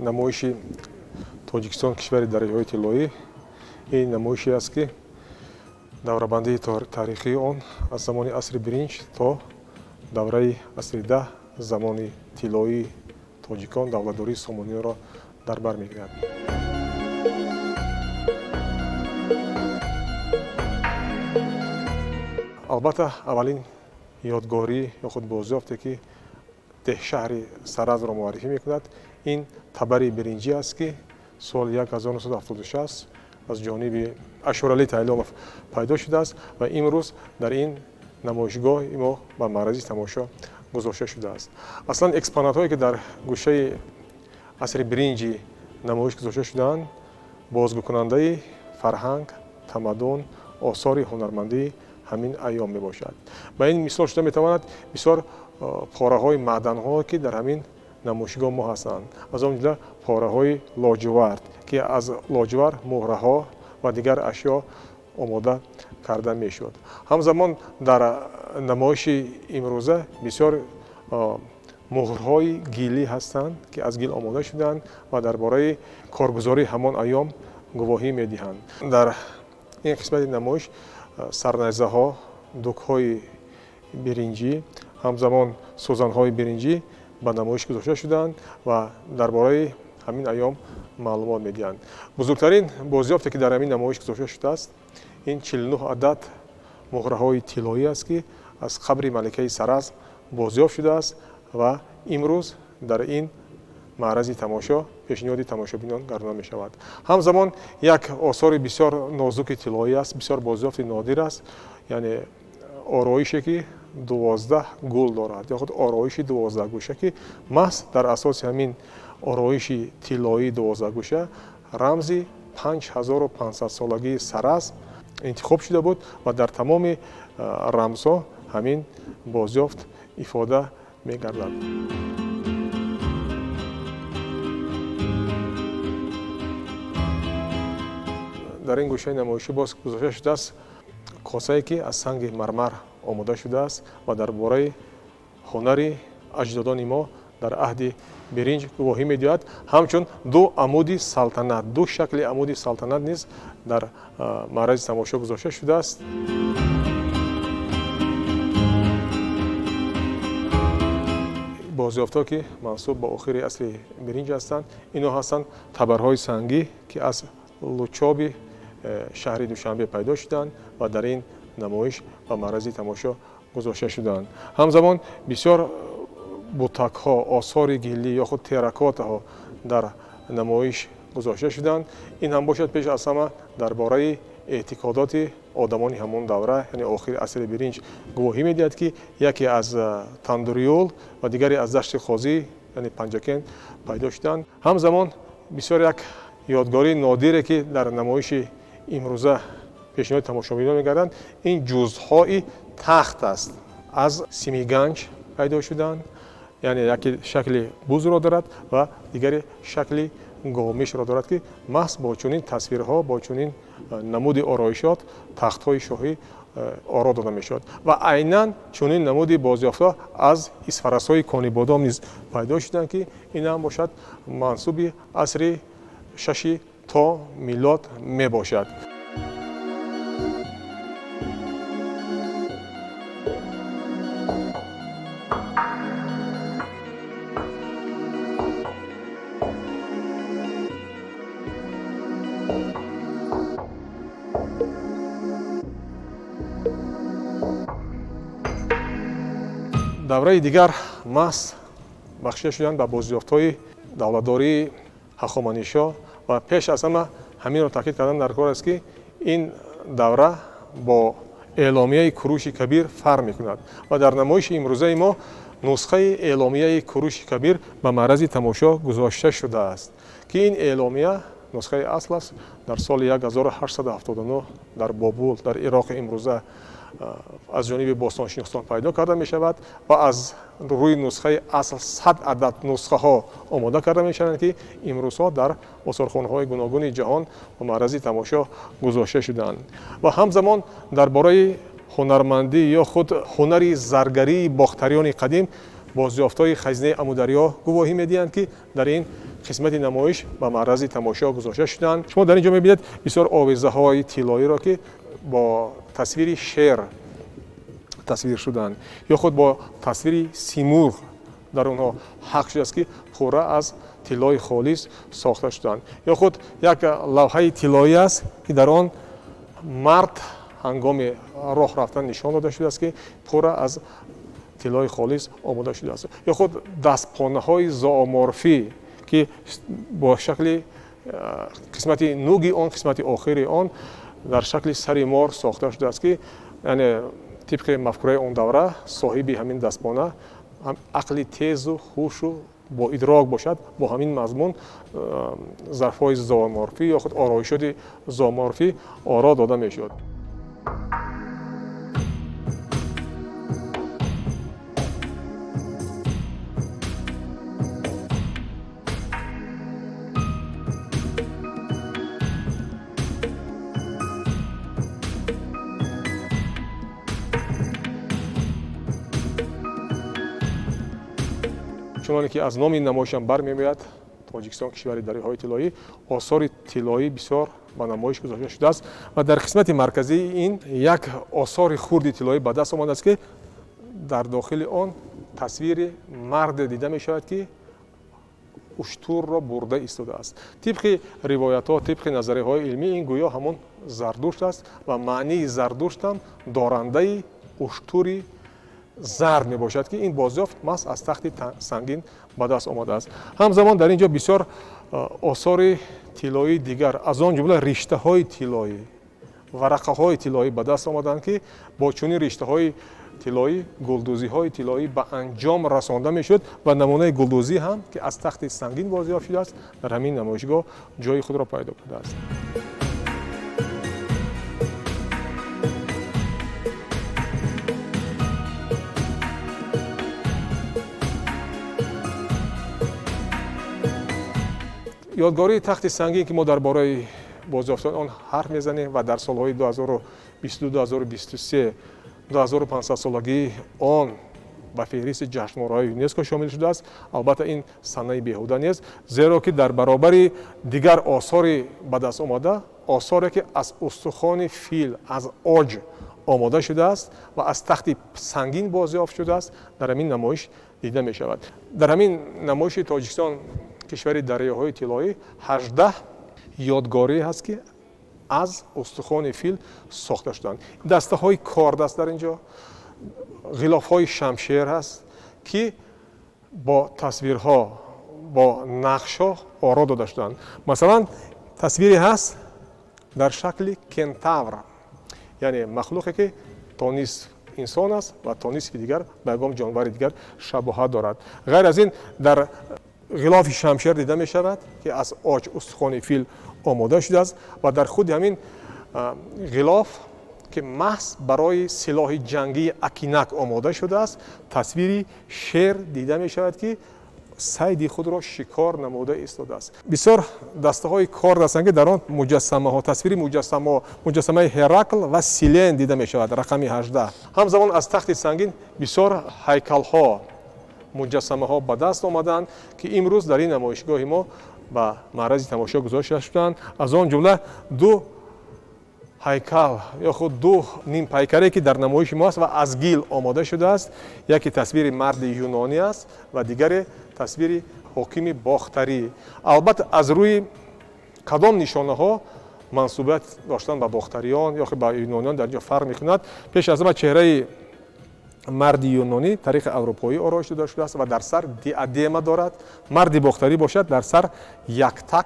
намоиши Тоҷикистон кишвари дараҷаҳои тиллоӣ ин намоише аст, ки даврабандии таърихии он аз замони асри биринҷ то давраи асри 10 замони тиллоии тоҷикон давлатдории Сомониёро дар бар мегирад. албатта аввалин ёдгорӣ ё худ бозёфте, ки деҳшаҳри Саразро муаррифӣ мекунад, ин табари биринҷӣ аст, ки соли 1976 аз ҷониби Ашуралӣ Тайломов пайдо шудааст ва имрӯз дар ин намоишгоҳ мо ба маърази тамошо гузошта шудааст. Аслан экспонатҳое, ки дар гӯшаи асри биринҷи намоиш гузошта шудаанд, бозгӯкунандаи фарҳанг, тамаддун, осори ҳунармандии ҳамин айём мебошад. Ба ин мисол шуда метавонад бисёр пораҳои маъданҳо, ки дар ҳамин намоишгоҳ мо ҳастанд. Аз он ҷумла пораҳои лоҷвард, ки аз лоҷвар муҳраҳо ва дигар ашё омода карда мешуд. Ҳамзамон дар намоиши имрӯза бисёр муҳрҳои гилӣ ҳастанд, ки аз гил омода шудаанд ва дар бораи коргузории ҳамон айём гувоҳӣ медиҳанд. Дар ин қисмати намоиш сарнайзаҳо, дукҳои биринҷӣ, ҳамзамон сӯзанҳои биринҷӣ ба намоиш гузошта шудаанд ва дар бораи ҳамин айём маълумот медиҳанд. Бузургтарин бозёфте, ки дар ҳамин намоиш гузошта шудааст, ин 49 адад муҳраҳои тиллоӣ аст, ки аз қабри маликаи Сараз бозёфт шудааст ва имрӯз дар ин маърази тамошо пешниҳоди тамошобинон гардонида мешавад. Ҳамзамон як осори бисёр нозуки тиллоӣ аст, бисёр бозёфти нодир аст, яъне ороише, ки 12 гул дорад, ё худ ороиши 12гӯша, ки маҳз дар асоси ҳамин ороиши тиллоии 12гӯша рамзи 5500-солагии Сараз интихоб шуда буд ва дар тамоми рамзҳо ҳамин бозёфт ифода мегардад. дар ин гӯшаи намоишӣ боз гузошта шудааст косае, ки аз санги мармар омода шудааст ва дар бораи ҳунари аҷдодони мо дар аҳди биринҷ гувоҳӣ медиҳад. Ҳамчун ду амуди салтанат, ду шакли амуди салтанат низ дар маърази тамошо гузошта шудааст. бозёфтҳо, ки мансуб ба охири асри биринҷ ҳастанд, инҳо ҳастанд табарҳои сангӣ, ки аз лучоби шаҳри Душанбе пайдо шуданд ва дар ин намоиш ба маърази тамошо гузошта шудаанд. Ҳамзамон бисёр бутакҳо, осори гилӣ ё худ терракотаҳо дар намоиш гузошта шудаанд. Ин ҳам бошад пеш аз ҳама дар бораи эътиқодоти одамони ҳамон давра, яъне охири асри биринҷ гувоҳӣ медиҳад, ки яке аз Тандуриёл ва дигаре аз дашти Қозӣ, яъне Панҷакен пайдо шуданд. Ҳамзамон бисёр як ёдгории нодире, ки дар намоиши имрӯза пешниҳоди тамошобинон мегарданд, ин ҷузъҳои тахт аст. Аз Симиганҷ пайдо шуданд, яъне яке шакли бузро дорад ва дигаре шакли гомишро дорад, ки маҳз бо чунин тасвирҳо, бо чунин намуди ороишот тахтҳои шоҳӣ оро дода мешавад. Ва айнан чунин намуди бозёфтҳо аз исфарасҳои Конибодом низ пайдо шуданд, ки ин ҳам бошад мансуби асри 6 то милод мебошад. давраи дигар маҳз бахшида шуданд ба бозёфтҳои давлатдории ҳахоманишо ва пеш аз ҳама ҳаминро таъкид кардан дар кор аст, ки ин давра бо اعلامیه کوروش کبیر فرق میکند و در نمایش امروزه ما نسخه اعلامیه کوروش کبیر به معرض تماشا گذاشته شده است که این اعلامیه نسخه اصل است. در سال 1879 در بابل در عراق امروزه از جانب باستانشناسان پیدا کرده می شود و از روی نسخه اصل 100 عدد نسخه ها آماده کرده می شوند که امروز ها در آثارخانه های گوناگون جهان و معرض تماشا گذاشته شدند و همزمان درباره هنرمندی یا خود هنری زرگری باختریان قدیم بازیافت‌های خزینه امودریا گواهی می‌دهند که در این قسمت نمایش به معرض تماشا گذاشته شدند. شما در اینجا می‌بینید بسیار آویزه‌های طلایی را که با تصویر شیر تصویر شدند یا خود با تصویر سیمرغ در اونها حق شده است که پوره از طلای خالص ساخته شدند یا خود یک لوحه طلایی است که در آن مرد هنگام راه رفتن نشان داده شده است که پوره از طلای خالص آماده شده است یا خود دستپانه های زومورفی که با شکل قسمت نوگی آن قسمت آخری آن در شکل سری مار ساخته شده است که یعنی طبق مفکوره اون دوره صاحب همین دستپانه عقل تیز و هوش و با ادراک باشد با همین مضمون ظرف‌های زومورفی یا خود آرایشات زومورفی آرا داده میشد. چنانکه که از نام این نمایش هم برمی‌آید تاجیکستان کشور دریاهای طلایی آثار طلایی بسیار به نمایش گذاشته شده است و در قسمت مرکزی این یک آثار خرد طلایی به دست آمده است که در داخل آن تصویر مرد دیده می شود که اشتر را برده ایستاده است. طبق روایت ها طبق نظریه های علمی این گویا همون زردشت است و معنی زردشت هم دارنده اشتری زرد می باشد که این بازیافت مس از تخت سنگین به دست آمده است. همزمان در اینجا بسیار آثار طلایی دیگر از آن جمله رشته های طلایی ورقه های طلایی به دست آمدند که با چنین رشته های طلایی گلدوزی های طلایی به انجام رسانده می شد و نمونه گلدوزی هم که از تخت سنگین بازیافت شده است در همین نمایشگاه جای خود را پیدا کرده است. یادگاری تخت سنگین که ما درباره بازیافتن آن حرف میزنیم و در سالهای 2022 2023 2500 سالگی آن به فهرست جشنواره‌های یونسکو شامل شده است. البته این سنه بیهوده نیست زیرا که در برابر دیگر آثار به دست آمده آثاری که از استخوان فیل از عاج آماده شده است و از تخت سنگین بازیافت شده است در همین نمایش دیده می شود. در همین نمایش تاجیکستان کشور دریاهای طلایی 18 یادگاری هست که از استخوان فیل ساخته شدند. دسته های کاردست در اینجا غلاف های شمشیر هست که با تصویرها با نقش ها آرا داده شدند. مثلا تصویری هست در شکل کنتاور یعنی مخلوقی که تا نصف انسان است و تا نصف دیگر به یگام جانور دیگر شباهت دارد. غیر از این در غلاف شمشیر دیده می شود که از عاج استخوان فیل آماده شده است و در خود همین غلاف که محض برای سلاح جنگی اکینک آماده شده است تصویری شیر دیده می شود که صید خود را شکار نموده ایستاده است. بسیار دسته های کار هستند که در آن مجسمه ها تصویری مجسمه هرکل و سیلین دیده می شود رقم 18. همزمان از تخت سنگین بسیار هیکل ها مجسمه ها به دست آمدند که امروز در این نمایشگاه ما به معرض تماشا گذاشته شدند. از آن جمله دو هیکل یا خود دو نیم پیکره که در نمایش ما است و از گیل آماده شده است. یکی تصویر مرد یونانی است و دیگر تصویر حاکم باختری. البته از روی کدام نشانه ها منسوبیت داشتن به باختریان یا به یونانیان در اینجا فرق می‌کند. پیش از همه چهره مرد یونانی طریق اروپایی آرایش داده شده است و در سر دیادم دارد. مرد باختری باشد در سر یک تک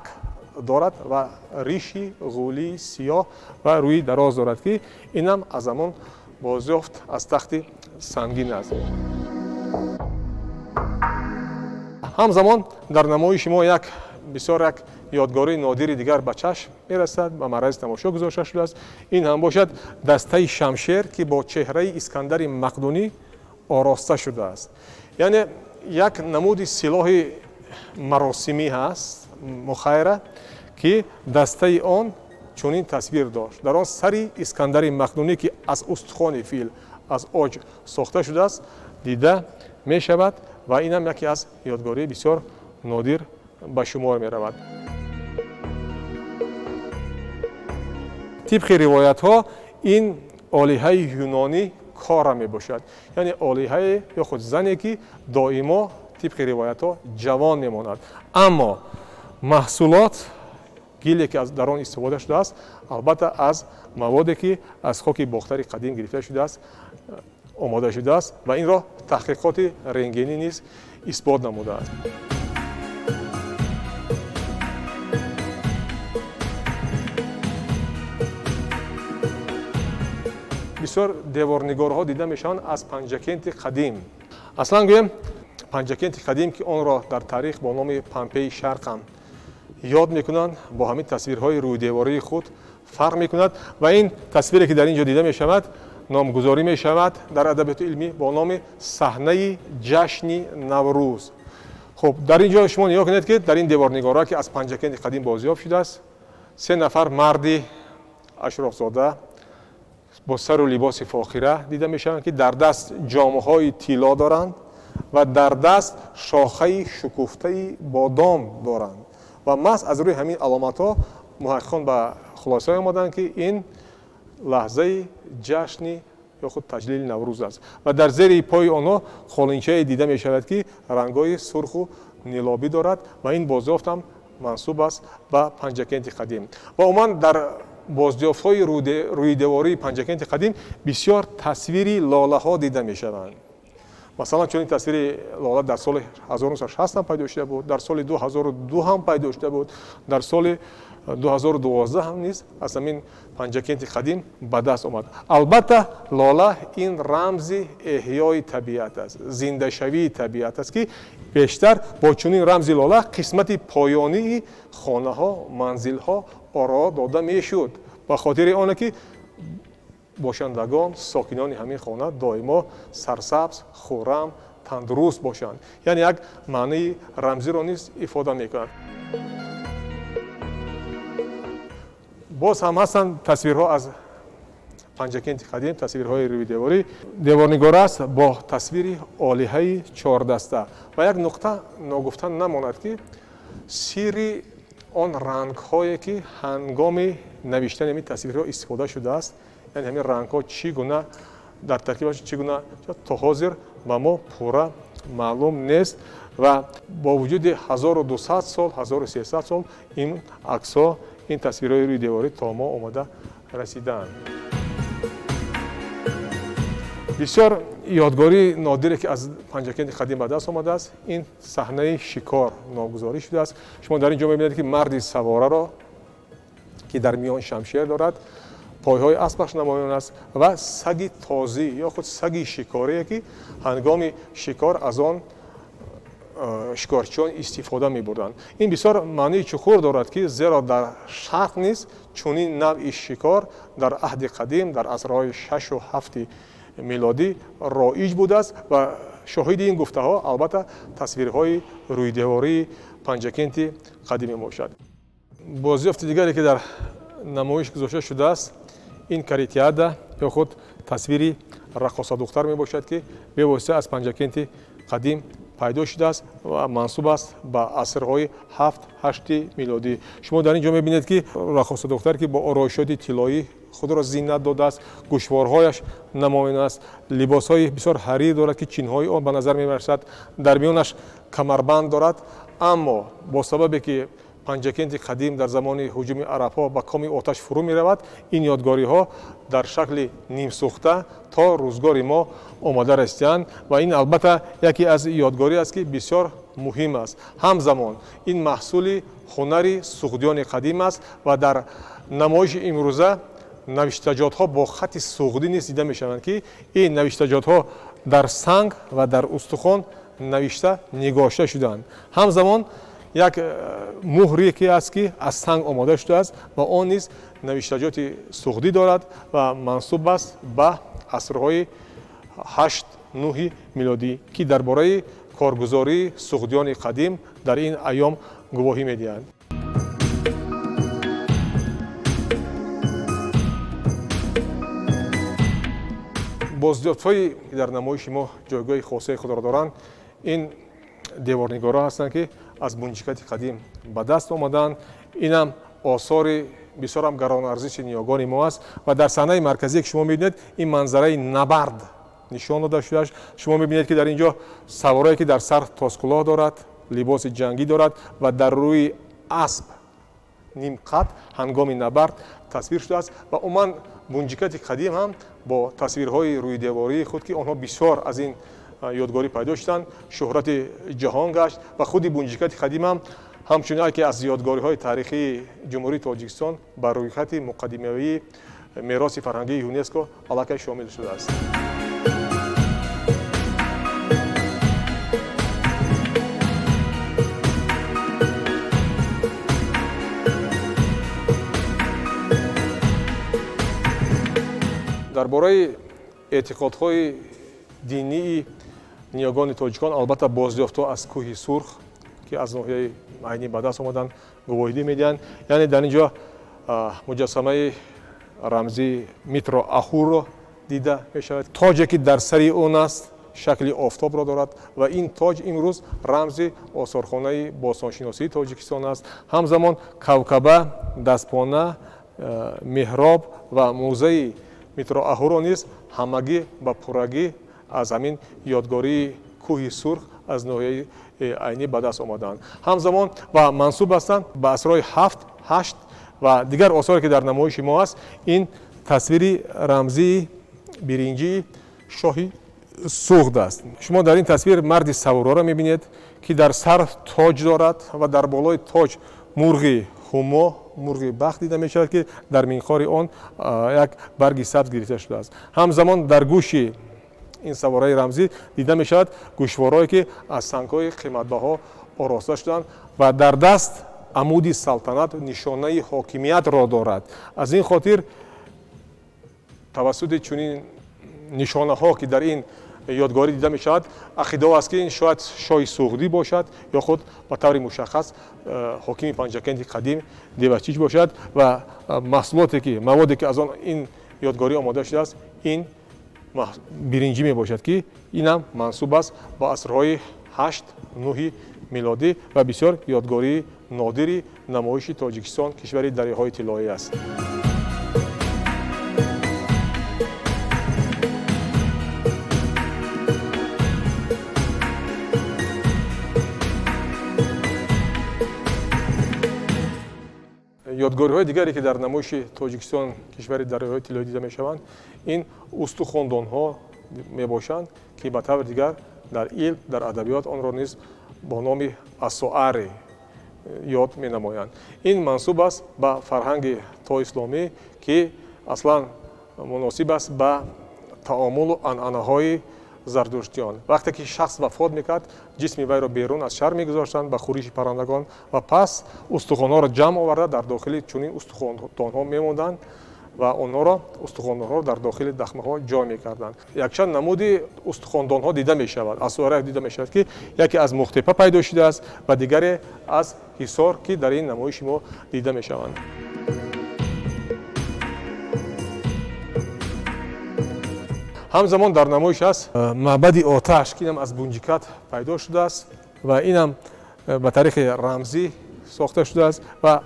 دارد و ریشی غولی سیاه و روی دراز دارد که اینم از همان бозёфт аз тахти сангин аст. ҳамзамон дар намоиши мо бисёр як ёдгории нодири дигар ба чашм мерасад, ба маърази тамошо гузошта шудааст. ин ҳам бошад дастаи шамшер ки бо чеҳраи Искандари Мақдунӣ ороста шудааст. яъне як намуди силоҳи маросимӣ ҳаст мухайра ки дастаи он чунин тасвир дошт. дар он сари Искандари Мақдунӣ ки аз устухони фил аз оҷ сохта шудааст дида мешавад ва инам яке аз ёдгории бисёр нодир ба шумор меравад. тибқи ривоятҳо ин олиҳаи юнонӣ кора мебошад. яъне олиҳае ё худ зане ки доимо тибқи ривоятҳо ҷавон мемонад. аммо маҳсулот гиле ки дар он истифода шудааст албатта аз маводе ки аз хоки бохтари қадим гирифта шудааст омода шудааст ва инро таҳқиқоти рентгенӣ низ исбот намудааст. бисёр деворнигорҳо дида мешаванд аз панҷакенти қадим. аслан гӯем панҷакенти қадим ки онро дар таърих бо номи Помпеи Шарқам ёд мекунанд, бо ҳамин тасвирҳои рӯйдевории худ фарқ мекунад ва ин тасвире ки дар ин ҷо дида мешавад номгузорӣ мешавад дар адабиёти илмӣ бо номи саҳнаи ҷашни Наврӯз. хуб дар ин ҷо шумо нигоҳ кунед ки дар ин деворнигорҳо ки аз панҷакенти қадим бозёфт шудааст 3 нафар марди ашрофзода бо сару либоси фохира дида мешаванд ки дар даст ҷомҳои тилло доранд ва дар даст шохаи шукуфтаи бодом доранд ва маҳз аз рӯи ҳамин аломатҳо муҳаққиқон ба хулосае омаданд ки ин лаҳзаи ҷашни ё худ таҷлили Наврӯз аст ва дар зери пои онҳо холинчае дида мешавад ки рангҳои сурху нилобӣ дорад ва ин бозёфтам мансуб аст ба панҷакенти қадим. ва умуман дар боздёфтҳои рӯйдевории панҷакенти қадим бисёр тасвири лолаҳо дида мешаванд. масалан чунин тасвири лола дар соли 1960 ҳам пайдо шуда буд, дар соли 2002 ҳам пайдо шуда буд, дар соли 2012 ҳам низ аз ҳамин панҷакенти қадим ба даст омад. албатта лола ин рамзи эҳёи табиат аст, зиндашавии табиат аст ки бештар бо чунин рамзи лола қисмати поёнии хонаҳо манзилҳо оро дода мешуд ба хотири оне ки бошандагон сокинони ҳамин хона доимо сарсабз хуррам тандуруст бошанд. яъне як маънии рамзиро низ ифода мекунад. боз ҳам ҳастанд тасвирҳо аз панҷакенти қадим, тасвирҳои рӯйдеворӣ. деворнигор аст бо тасвири олиҳаи чордаста ва як нуқта ногуфта намонад ки сирри он рангҳое ки ҳангоми навиштани ҳамин тасвирҳо истифода шудааст, яъне ҳамин рангҳо чӣ гуна дар таркибаш чӣ гуна то ҳозир ба мо пурра маълум нест ва бо вуҷуди 1200 сол 1300 сол ин аксҳо ин тасвирҳои рӯйдеворӣ то мо омада расидаанд. бисёр ёдгории нодире ки аз панҷакенти қадим ба даст омадааст ин саҳнаи шикор номгузорӣ шудааст. шумо дар ин ҷо мебинед ки марди савораро ки дар миён шамшер дорад, пойҳои аспаш намоён аст ва саги тозӣ ё худ саги шикорие ки ҳангоми шикор аз он шикорчиён истифода мебурданд. ин бисёр маънии чуқур дорад ки зеро дар шарқ низ чунин навъи шикор дар аҳди қадим дар асрҳои 6 ва 7 милодӣ роиҷ будааст ва шоҳиди ин гуфтаҳо албатта тасвирҳои рӯйдевории панҷакенти қадим мебошад. бозёфти дигаре ки дар намоиш гузошта шудааст ин каритиада ё худ тасвири раққосадухтар мебошад ки бевосита аз панҷакенти қадим пайдо шудааст ва мансуб аст ба асрҳои 7-8 милодӣ. шумо дар ин ҷо мебинед ки раққосадухтар ки бо ороишоти тиллоӣ худро зиннат додааст, гӯшворҳояш намоён аст, либосҳои бисёр ҳарир дорад ки чинҳои он ба назар мерасад, дар миёнаш камарбанд дорад. аммо бо сабабе ки панҷакенти қадим дар замони ҳуҷуми арабҳо ба коми оташ фурӯ меравад, ин ёдгориҳо дар шакли нимсӯхта то рӯзгори мо омада расиданд ва ин албатта яке аз ёдгорӣ аст ки бисёр муҳим аст. ҳамзамон ин маҳсули ҳунари суғдиёни қадим аст ва дар намоиши имрӯза навиштаҷотҳо бо хати суғдӣ низ дида мешаванд, ки ин навиштаҷотҳо дар санг ва дар устухон навишта нигошта шудаанд. Ҳамзамон як муҳре ки аст, ки аз санг омода шудааст ва он низ навиштаҷоти суғдӣ дорад ва мансуб аст ба асрҳои 8-9 милодӣ, ки дар бораи коргузории суғдиёни қадим дар ин айём гувоҳӣ медиҳанд. боздиёфтҳои ки дар намоиши мо ҷойгоҳи хосаи худро доранд, ин деворнигорҳо ҳастанд, ки аз бунҷикати қадим ба даст омаданд. Инам осори бисёрам гаронарзиши ниёгони мо аст ва дар саҳнаи марказие ки шумо мебинед, ин манзараи набард нишон дода шудааш. Шумо мебинед, ки дар ин ҷо саворое ки дар сар тоскулоҳ дорад, либоси ҷангӣ дорад ва дар рӯи асп нимқад ҳангоми набард тасвир шудааст ва умуман бунҷикати қадим ҳам бо тасвирҳои рӯйдевории худ, ки онҳо бисёр аз ин ёдгорӣ пайдо шуданд, шӯҳрати ҷаҳон гашт ва худи бунҷикати қадим ҳам ҳамчунин яке аз ёдгориҳои таърихии ҷумҳурии Тоҷикистон ба рӯйхати муқаддимавии мероси фарҳангии ЮНЕСКО аллакай шомил шудааст. дар бораи эътиқодҳои динии ниёгони тоҷикон албатта боздиёфтҳо аз кӯҳи сурх, ки аз ноҳияи айнӣ ба даст омадан, гувоҳӣ медиҳанд. Яъне дар ин ҷо муҷассамаи рамзии Митро Ахурро дида мешавад. Тоҷе ки дар сари он аст, шакли офтобро дорад ва ин тоҷ имрӯз рамзи осорхонаи бостоншиносии Тоҷикистон аст. Ҳамзамон кавкаба, дастпона, меҳроб ва музеи Митро Ахурро низ ҳамагӣ ба пуррагӣ аз ҳамин ёдгории кӯҳи сурх аз ноҳияи айнӣ ба даст омаданд. Ҳамзамон ва мансуб ҳастанд ба асрҳои 7-8 ва дигар осоре ки дар намоиши мо аст, ин тасвири рамзии биринҷии шоҳи суғд аст. Шумо дар ин тасвир марди савораро мебинед, ки дар сар тоҷ дорад ва дар болои тоҷ мурғи ҳумо, мурғи бахт дида мешавад, ки дар минқори он як барги сабз гирифта шудааст. Ҳамзамон дар гӯши ин савораи рамзӣ дида мешавад гӯшворое, ки аз сангҳои қиматбаҳо ороста шуданд ва дар даст амуди салтанат нишонаи ҳокимиятро дорад. Аз ин хотир тавассути чунин нишонаҳо, ки дар ин ёдгорӣ дида мешавад, ақида аст, ки ин шояд шоҳи суғдӣ бошад ё худ ба таври мушаххас ҳокими панҷакенди қадим Девачич бошад ва маҳсулоте ки маводе ки аз он ин ёдгорӣ омода шудааст, ин биринҷӣ мебошад, ки инам мансуб аст ба асрҳои 8-9 милодӣ ва бисёр ёдгории нодири намоиши Тоҷикистон, кишвари дарёҳои тиллоӣ аст. ёдгориҳои дигаре ки дар намоиши Тоҷикистон, кишвари дарёҳои тиллоӣ дида мешаванд, ин устухондонҳо мебошанд, ки ба таври дигар дар илм, дар адабиёт онро низ бо номи асоаре ёд менамоянд. Ин мансуб аст ба фарҳанги тоисломӣ, ки аслан муносиб аст ба таомулу анъанаҳои зардуштиён. Вақте ки шахс вафот мекард, ҷисми вайро берун аз шаҳр мегузоштанд ба хӯриши паррандагон ва пас устухонҳоро ҷамъ оварда дар дохили чунин устухондонҳо мемонданд ва онҳоро устухондонҳоро дар дохили дахмаҳо ҷой мекарданд. Якчанд намуди устухондонҳо дида мешавад. асоара дида мешавад, ки яке аз Мухтепа пайдо шудааст ва дигаре аз Ҳисор, ки дар ин намоиши мо дида мешаванд. ҳамзамон дар намоиш аст маъбади оташ, ки инам аз бунҷикат пайдо шудааст ва инам ба тариқи рамзӣ сохта шудааст ва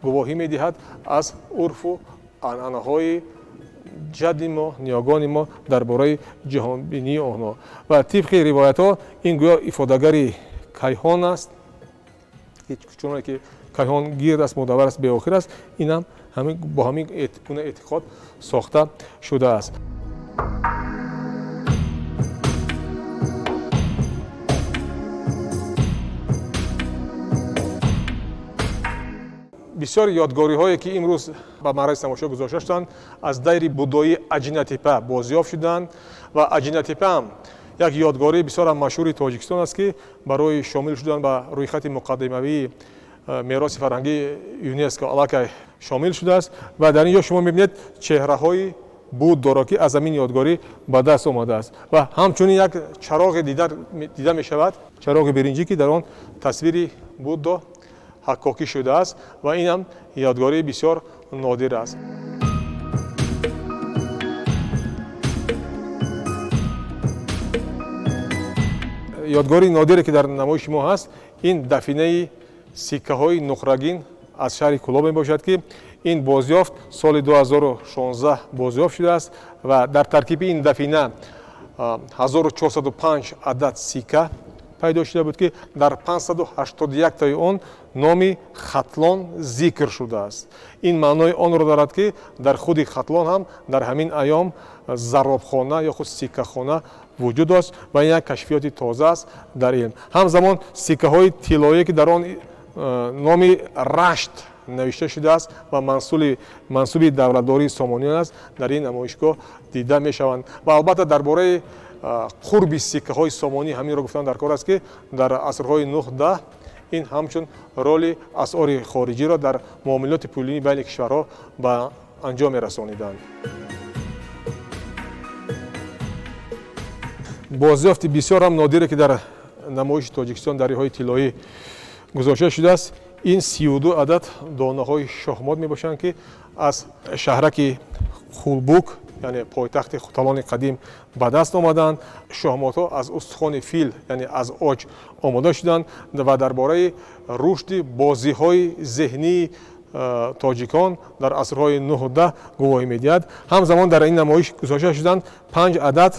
гувоҳӣ медиҳад аз урфу анъанаҳои ҷадди мо, ниёгони мо дар бораи ҷаҳонбинии онҳо. Ва тибқи ривоятҳо ин гӯё ифодагари кайҳон аст, чуноне ки кайҳон гирд аст, мудаввар аст, беохир аст, инам бо ҳамин гуна эътиқод сохта шудааст. бисёр ёдгориҳое ки имрӯз ба маърази тамошо гузошта шуданд аз дайри будои аҷинатепа бозёфт шуданд ва аҷинатепаам як ёдгории бисёр машҳури тоҷикистон аст ки барои шомил шудан ба рӯйхати муқаддимавии мероси фарҳангии юнеско аллакай шомил шудааст ва дар ин ё шумо мебинед чеҳраҳои буд доро ки аз ҳамин ёдгорӣ ба даст омадааст ва ҳамчунин як чароғе дида мешавад, чароғи биринҷӣ ки дар он тасвири буддо ҳаккокӣ шудааст ва инам ёдгории бисёр нодир аст. ёдгори нодире ки дар намоиши мо ҳаст, ин дафинаи сиккаҳои нуқрагин аз шаҳри Кӯлоб мебошад ки ин бозёфт соли 2016 бозёфт шудааст ва дар таркиби ин дафина 1405 адад сикка пайдо шуда буд ки дар 581 таи он номи хатлон зикр шудааст. Ин маънои онро дорад ки дар худи хатлон ҳам дар ҳамин айём заробхона ё худ сиккахона вуҷуд дост ва ин як кашфиёти тоза аст дар илм. Ҳамзамон сиккаҳои тиллоие ки дар он номи рашт навишта шудааст ва мансуби давлатдории Сомониён аст, дар ин намоишгоҳ дида мешаванд. Ва албатта дар бораи қурби сиккаҳои Сомонӣ ҳаминро гуфтан дар кор аст ки дар асрҳои 9-10 ин ҳамчун роли асъори хориҷиро дар муомилоти пулии байни кишварҳо ба анҷом мерасониданд. бозёфти бисёр ҳам нодире ки дар намоиши Тоҷикистон дар риҳои тиллоӣ гузошта шудааст. ин 32 адад донаҳои шоҳмот мебошанд ки аз шаҳраки Хулбук, яъне пойтахти хуталони қадим ба даст омаданд. шоҳмотҳо аз устухони фил, яъне аз оҷ омода шуданд ва дар бораи рушди бозиҳои зеҳнии тоҷикон дар асрҳои 9-10 гувоҳӣ медиҳад. ҳамзамон дар ин намоиш гузошта шуданд 5 адад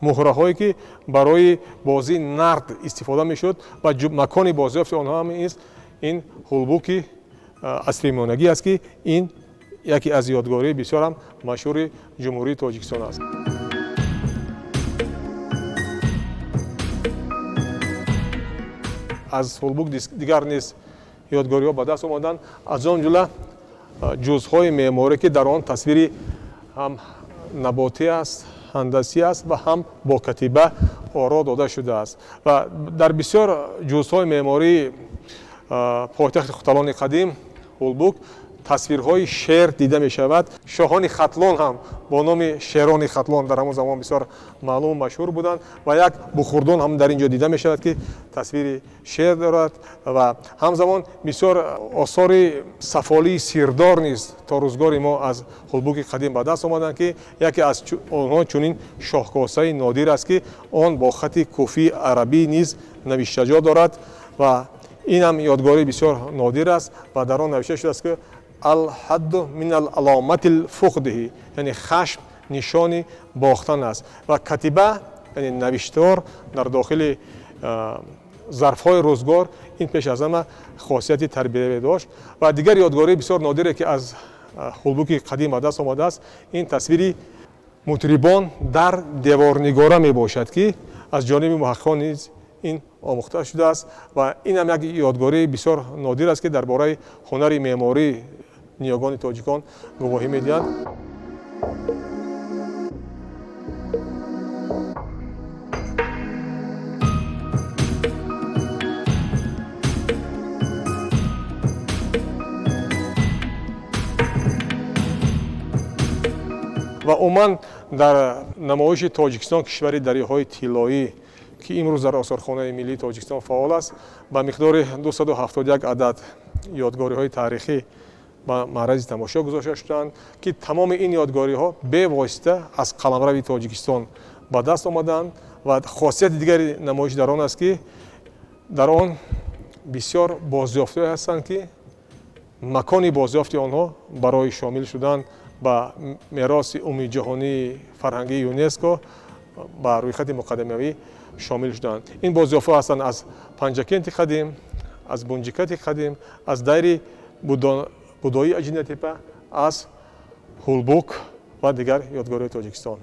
муҳраҳое ки барои бозии нард истифода мешуд ва макони бозёфти онҳо ҳам ин Хулбуки асримонагӣ аст ки ин яке аз ёдгории бисёр ҳам машҳури ҷумҳурии Тоҷикистон аст. аз Хулбук дигар низ ёдгориҳо ба даст омаданд, аз он ҷумла ҷузъҳои меъморӣ ки дар он тасвири ҳам наботӣ аст, ҳандасӣ аст ва ҳам бо катиба оро дода шудааст. ва дар бисёр ҷузъҳои меъмории пойтахти хуталони қадим Хулбук тасвирҳои шер дида мешавад. шоҳони хатлон ҳам бо номи шерони хатлон дар ҳамон замон бисёр маълум машҳур буданд ва як бухурдон ҳам дар ин ҷо дида мешавад ки тасвири шер дорад ва ҳамзамон бисёр осори сафолии сирдор низ то рӯзгори мо аз Хулбуки қадим ба даст омаданд ки яке аз онҳо чунин шоҳкосаи нодир аст ки он бо хати кӯфии арабӣ низ навиштаҷо дорад ва инам ёдгории бисёр нодир аст ва дар он навишта шудааст ки алҳадду мин алаломати лфуқдиҳи, яъне хашм нишони бохтан аст ва катиба, яъне навиштор дар дохили зарфҳои рӯзгор ин пеш аз ҳама хосияти тарбиявӣ дошт. ва дигар ёдгории бисёр нодире ки аз Хулбуки қадим ба даст омадааст, ин тасвири мутрибон дар деворнигора мебошад ки аз ҷониби муҳаққиқон низ ин омӯхта шудааст ва инам як ёдгории бисёр нодир аст ки дар бораи ҳунари меъмории ниёгони тоҷикон гувоҳӣ медиҳанд. ва умуман дар намоиши Тоҷикистон кишвари дарёҳои тиллоӣ ки имрӯз дар осорхонаи миллии Тоҷикистон фаъол аст, ба миқдори 271 адад ёдгориҳои таърихӣ ба маърази тамошо гузошта шуданд ки тамоми ин ёдгориҳо бевосита аз қаламрави Тоҷикистон ба даст омаданд ва хосияти дигари намоиш дар он аст ки дар он бисёр бозёфтҳое ҳастанд ки макони бозёфти онҳо барои шомил шудан ба мероси умумиҷаҳонии фарҳангии ЮНЕСКО ба рӯйхати муқаддимавӣ шомил шуданд. ин бозёфтҳо ҳастанд аз Панҷакенти қадим, аз Бунҷикати қадим, аз дайри будои аҷинатепа, аз Хулбук ва дигар ёдгориҳои Тоҷикистон.